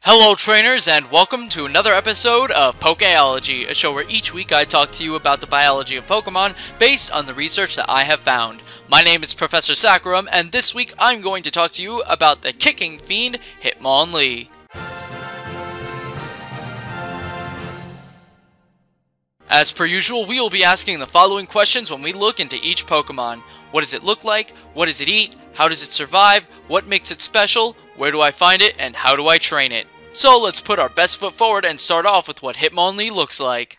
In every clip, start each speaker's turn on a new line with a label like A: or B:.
A: Hello trainers, and welcome to another episode of Pokéology, a show where each week I talk to you about the biology of Pokemon based on the research that I have found. My name is Professor SACCHARUM, and this week I'm going to talk to you about the kicking fiend Hitmonlee. As per usual, we will be asking the following questions when we look into each Pokemon. What does it look like? What does it eat? How does it survive? What makes it special? Where do I find it? And how do I train it? So let's put our best foot forward and start off with what Hitmonlee looks like.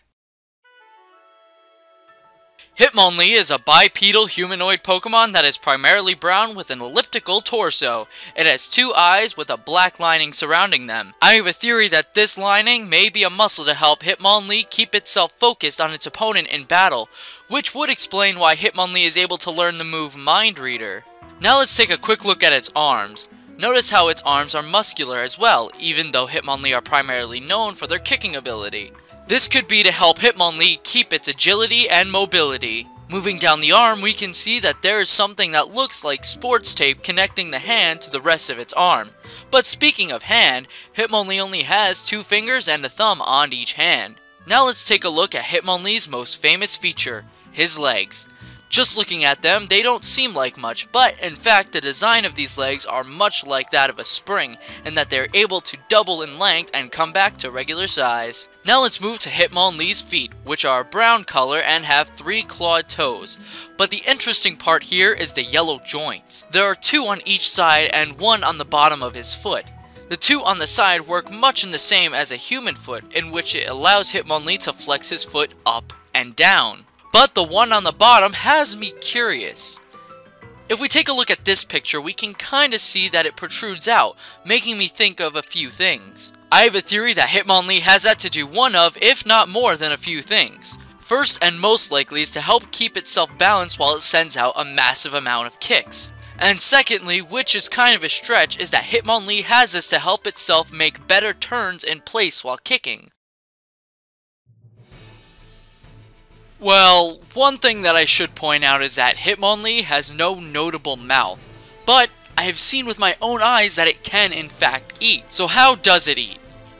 A: Hitmonlee is a bipedal humanoid Pokemon that is primarily brown with an elliptical torso. It has two eyes with a black lining surrounding them. I have a theory that this lining may be a muscle to help Hitmonlee keep itself focused on its opponent in battle, which would explain why Hitmonlee is able to learn the move Mind Reader. Now let's take a quick look at its arms. Notice how its arms are muscular as well, even though Hitmonlee are primarily known for their kicking ability. This could be to help Hitmonlee keep its agility and mobility. Moving down the arm, we can see that there is something that looks like sports tape connecting the hand to the rest of its arm. But speaking of hand, Hitmonlee only has two fingers and a thumb on each hand. Now let's take a look at Hitmonlee's most famous feature, his legs. Just looking at them, they don't seem like much, but in fact the design of these legs are much like that of a spring, in that they're able to double in length and come back to regular size. Now let's move to Hitmonlee's feet, which are brown color and have 3 clawed toes. But the interesting part here is the yellow joints. There are 2 on each side and 1 on the bottom of his foot. The 2 on the side work much in the same as a human foot, in which it allows Hitmonlee to flex his foot up and down. But the one on the bottom has me curious. If we take a look at this picture, we can kinda see that it protrudes out, making me think of a few things. I have a theory that Hitmonlee has that to do one of, if not more than a few things. First and most likely is to help keep itself balanced while it sends out a massive amount of kicks. And secondly, which is kind of a stretch, is that Hitmonlee has this to help itself make better turns in place while kicking. Well, one thing that I should point out is that Hitmonlee has no notable mouth, but I have seen with my own eyes that it can in fact eat. So how does it eat?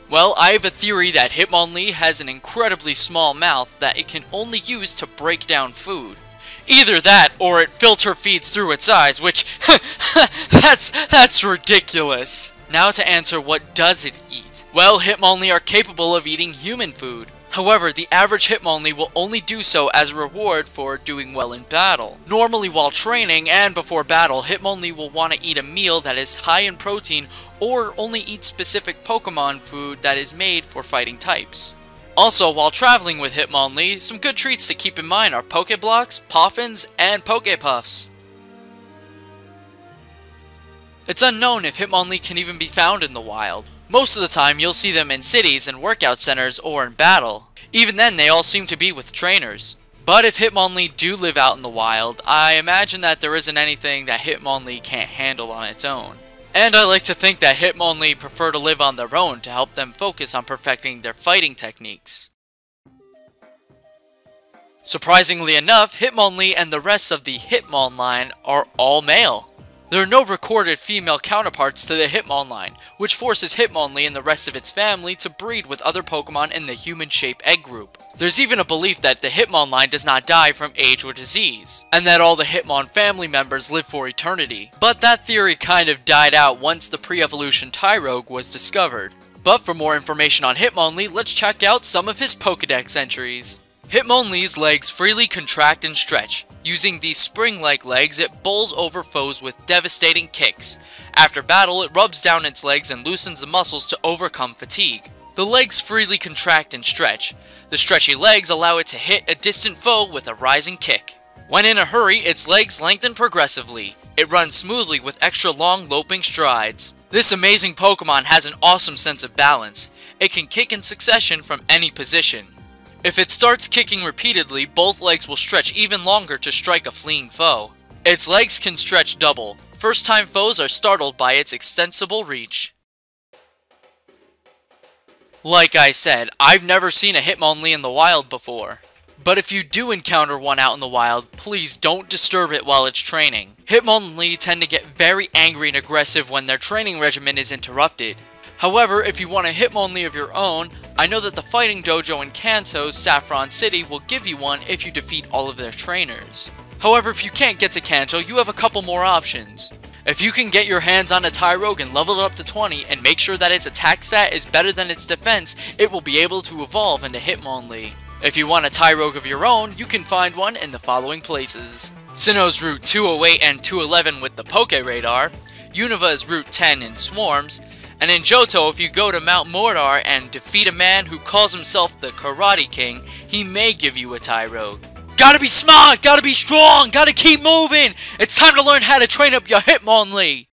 A: Well, I have a theory that Hitmonlee has an incredibly small mouth that it can only use to break down food. Either that, or it filter feeds through its eyes, which, that's ridiculous. Now to answer what does it eat? Well, Hitmonlee are capable of eating human food. However, the average Hitmonlee will only do so as a reward for doing well in battle. Normally while training and before battle, Hitmonlee will want to eat a meal that is high in protein or only eat specific Pokemon food that is made for fighting types. Also, while traveling with Hitmonlee, some good treats to keep in mind are Pokeblocks, Poffins, and Pokepuffs. It's unknown if Hitmonlee can even be found in the wild. Most of the time, you'll see them in cities and workout centers or in battle. Even then, they all seem to be with trainers. But if Hitmonlee do live out in the wild, I imagine that there isn't anything that Hitmonlee can't handle on its own. And I like to think that Hitmonlee prefer to live on their own to help them focus on perfecting their fighting techniques. Surprisingly enough, Hitmonlee and the rest of the Hitmon line are all male. There are no recorded female counterparts to the Hitmon line, which forces Hitmonlee and the rest of its family to breed with other Pokemon in the human-shaped egg group. There's even a belief that the Hitmon line does not die from age or disease, and that all the Hitmon family members live for eternity. But that theory kind of died out once the pre-evolution Tyrogue was discovered. But for more information on Hitmonlee, let's check out some of his Pokedex entries. Hitmonlee's legs freely contract and stretch. Using these spring-like legs, it bowls over foes with devastating kicks. After battle, it rubs down its legs and loosens the muscles to overcome fatigue. The legs freely contract and stretch. The stretchy legs allow it to hit a distant foe with a rising kick. When in a hurry, its legs lengthen progressively. It runs smoothly with extra long loping strides. This amazing Pokemon has an awesome sense of balance. It can kick in succession from any position. If it starts kicking repeatedly, both legs will stretch even longer to strike a fleeing foe. Its legs can stretch double. First-time foes are startled by its extensible reach. Like I said, I've never seen a Hitmonlee in the wild before. But if you do encounter one out in the wild, please don't disturb it while it's training. Hitmonlee tend to get very angry and aggressive when their training regimen is interrupted. However, if you want a Hitmonlee of your own, I know that the Fighting Dojo in Kanto's Saffron City will give you one if you defeat all of their trainers. However, if you can't get to Kanto, you have a couple more options. If you can get your hands on a Tyrogue and level it up to 20 and make sure that its attack stat is better than its defense, it will be able to evolve into Hitmonlee. If you want a Tyrogue of your own, you can find one in the following places: Sinnoh's Route 208 and 211 with the Poke Radar, Univa's Route 10 in Swarms, and in Johto, if you go to Mount Mordor and defeat a man who calls himself the Karate King, he may give you a Tyrogue. Gotta be smart, gotta be strong, gotta keep moving! It's time to learn how to train up your Hitmonlee!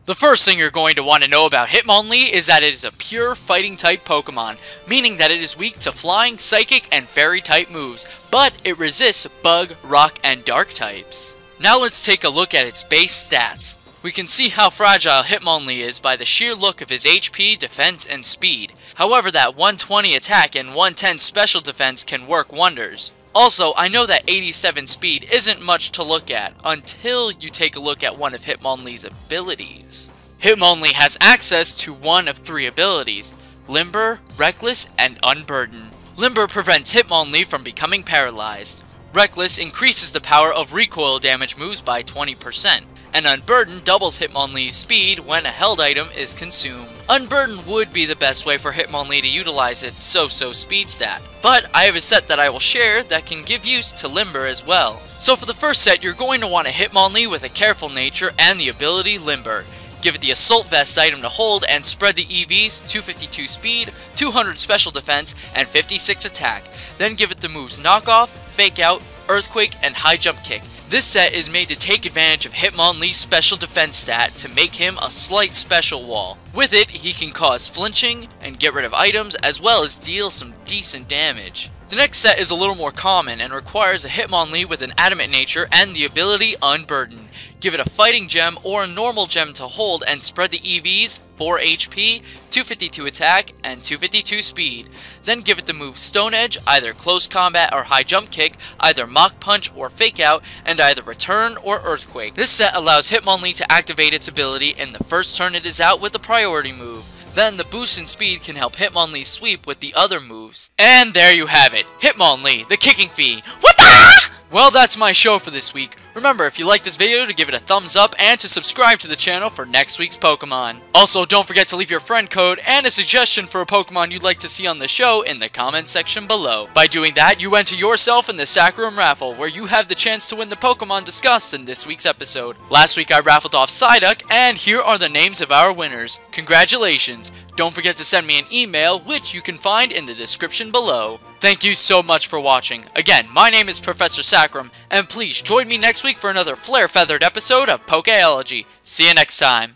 A: The first thing you're going to want to know about Hitmonlee is that it is a pure fighting type Pokemon, meaning that it is weak to flying, psychic, and fairy type moves, but it resists bug, rock, and dark types. Now let's take a look at its base stats. We can see how fragile Hitmonlee is by the sheer look of his HP, defense, and speed. However, that 120 attack and 110 special defense can work wonders. Also, I know that 87 speed isn't much to look at until you take a look at one of Hitmonlee's abilities. Hitmonlee has access to one of 3 abilities: Limber, Reckless, and Unburden. Limber prevents Hitmonlee from becoming paralyzed. Reckless increases the power of recoil damage moves by 20%. And Unburden doubles Hitmonlee's speed when a held item is consumed. Unburden would be the best way for Hitmonlee to utilize its so-so speed stat, but I have a set that I will share that can give use to Limber as well. So for the first set, you're going to want a Hitmonlee with a careful nature and the ability Limber. Give it the Assault Vest item to hold and spread the EVs, 252 speed, 200 special defense, and 56 attack. Then give it the moves Knockoff, Fake Out, Earthquake, and High Jump Kick. This set is made to take advantage of Hitmonlee's special defense stat to make him a slight special wall. With it, he can cause flinching and get rid of items, as well as deal some decent damage. The next set is a little more common and requires a Hitmonlee with an adamant nature and the ability Unburden. Give it a fighting gem or a normal gem to hold and spread the EVs, 4 HP, 252 attack, and 252 speed. Then give it the move Stone Edge, either close combat or high jump kick, either Mach Punch or Fake Out, and either Return or Earthquake. This set allows Hitmonlee to activate its ability in the first turn it is out with a priority move. Then the boost in speed can help Hitmonlee sweep with the other moves. And there you have it, Hitmonlee, the kicking fee. What the? Well, that's my show for this week. Remember, if you like this video, to give it a thumbs up and to subscribe to the channel for next week's Pokemon. Also, don't forget to leave your friend code and a suggestion for a Pokemon you'd like to see on the show in the comment section below. By doing that, you enter yourself in the SACCHARUM raffle, where you have the chance to win the Pokemon discussed in this week's episode. Last week I raffled off Psyduck, and here are the names of our winners. Congratulations! Don't forget to send me an email, which you can find in the description below. Thank you so much for watching. Again, my name is Professor SACCHARUM, and please join me next week for another flare-feathered episode of Pokéology. See you next time.